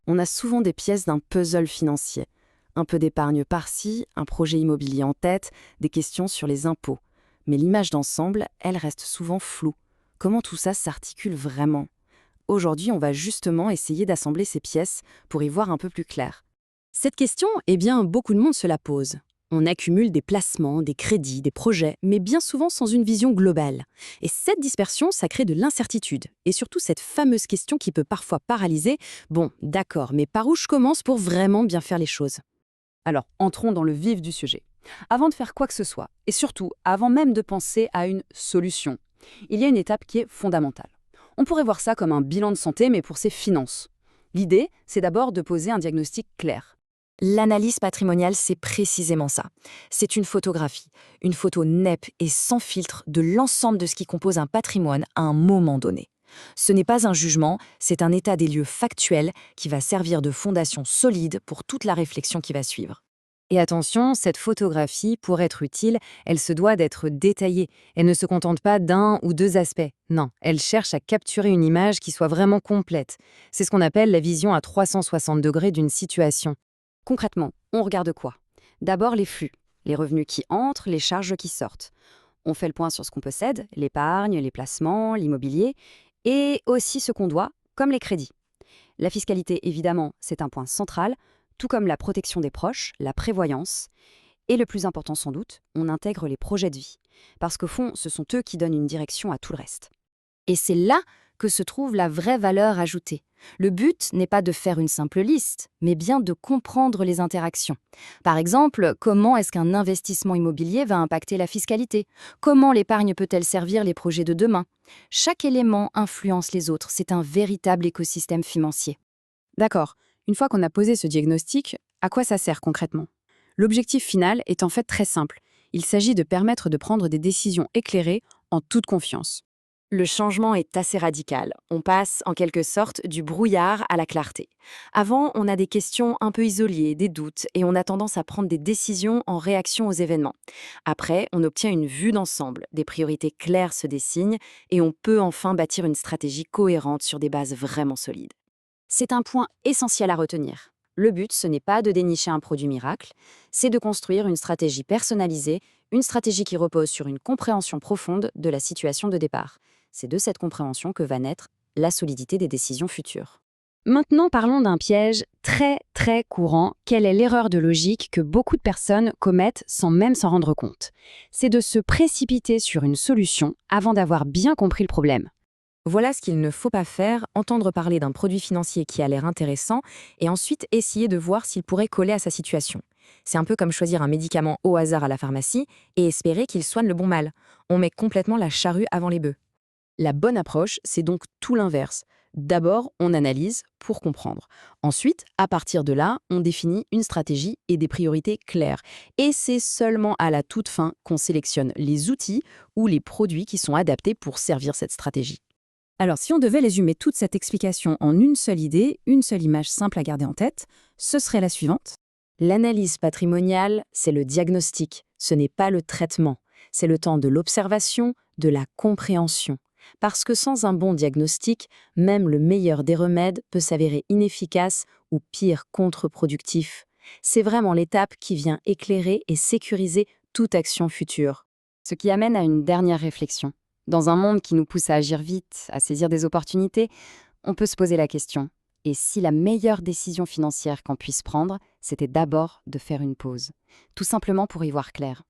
On a souvent des pièces d'un puzzle financier. Un peu d'épargne par-ci, un projet immobilier en tête, des questions sur les impôts. Mais l'image d'ensemble, elle reste souvent floue. Comment tout ça s'articule vraiment? Aujourd'hui, on va justement essayer d'assembler ces pièces pour y voir un peu plus clair. Cette question, eh bien, beaucoup de monde se la pose. On accumule des placements, des crédits, des projets, mais bien souvent sans une vision globale. Et cette dispersion, ça crée de l'incertitude. Et surtout cette fameuse question qui peut parfois paralyser. Bon, d'accord, mais par où je commence pour vraiment bien faire les choses? Alors, entrons dans le vif du sujet. Avant de faire quoi que ce soit, et surtout avant même de penser à une solution, il y a une étape qui est fondamentale. On pourrait voir ça comme un bilan de santé, mais pour ses finances. L'idée, c'est d'abord de poser un diagnostic clair. L'analyse patrimoniale, c'est précisément ça. C'est une photo nette et sans filtre de l'ensemble de ce qui compose un patrimoine à un moment donné. Ce n'est pas un jugement, c'est un état des lieux factuel qui va servir de fondation solide pour toute la réflexion qui va suivre. Et attention, cette photographie, pour être utile, elle se doit d'être détaillée. Elle ne se contente pas d'un ou deux aspects. Non, elle cherche à capturer une image qui soit vraiment complète. C'est ce qu'on appelle la vision à 360 degrés d'une situation. Concrètement, on regarde quoi? D'abord les flux, les revenus qui entrent, les charges qui sortent. On fait le point sur ce qu'on possède, l'épargne, les placements, l'immobilier, et aussi ce qu'on doit, comme les crédits. La fiscalité, évidemment, c'est un point central, tout comme la protection des proches, la prévoyance. Et le plus important sans doute, on intègre les projets de vie. Parce qu'au fond, ce sont eux qui donnent une direction à tout le reste. Et c'est là que se trouve la vraie valeur ajoutée. Le but n'est pas de faire une simple liste, mais bien de comprendre les interactions. Par exemple, comment est-ce qu'un investissement immobilier va impacter la fiscalité? Comment l'épargne peut-elle servir les projets de demain? Chaque élément influence les autres, c'est un véritable écosystème financier. D'accord, une fois qu'on a posé ce diagnostic, à quoi ça sert concrètement? L'objectif final est en fait très simple. Il s'agit de permettre de prendre des décisions éclairées en toute confiance. Le changement est assez radical. On passe en quelque sorte du brouillard à la clarté. Avant, on a des questions un peu isolées, des doutes, et on a tendance à prendre des décisions en réaction aux événements. Après, on obtient une vue d'ensemble, des priorités claires se dessinent, et on peut enfin bâtir une stratégie cohérente sur des bases vraiment solides. C'est un point essentiel à retenir. Le but, ce n'est pas de dénicher un produit miracle, c'est de construire une stratégie personnalisée, une stratégie qui repose sur une compréhension profonde de la situation de départ. C'est de cette compréhension que va naître la solidité des décisions futures. Maintenant, parlons d'un piège très courant. Quelle est l'erreur de logique que beaucoup de personnes commettent sans même s'en rendre compte? C'est de se précipiter sur une solution avant d'avoir bien compris le problème. Voilà ce qu'il ne faut pas faire, entendre parler d'un produit financier qui a l'air intéressant et ensuite essayer de voir s'il pourrait coller à sa situation. C'est un peu comme choisir un médicament au hasard à la pharmacie et espérer qu'il soigne le bon mal. On met complètement la charrue avant les bœufs. La bonne approche, c'est donc tout l'inverse. D'abord, on analyse pour comprendre. Ensuite, à partir de là, on définit une stratégie et des priorités claires. Et c'est seulement à la toute fin qu'on sélectionne les outils ou les produits qui sont adaptés pour servir cette stratégie. Alors, si on devait résumer toute cette explication en une seule idée, une seule image simple à garder en tête, ce serait la suivante. L'analyse patrimoniale, c'est le diagnostic, ce n'est pas le traitement. C'est le temps de l'observation, de la compréhension. Parce que sans un bon diagnostic, même le meilleur des remèdes peut s'avérer inefficace ou pire, contre-productif. C'est vraiment l'étape qui vient éclairer et sécuriser toute action future. Ce qui amène à une dernière réflexion. Dans un monde qui nous pousse à agir vite, à saisir des opportunités, on peut se poser la question. Et si la meilleure décision financière qu'on puisse prendre, c'était d'abord de faire une pause? Tout simplement pour y voir clair.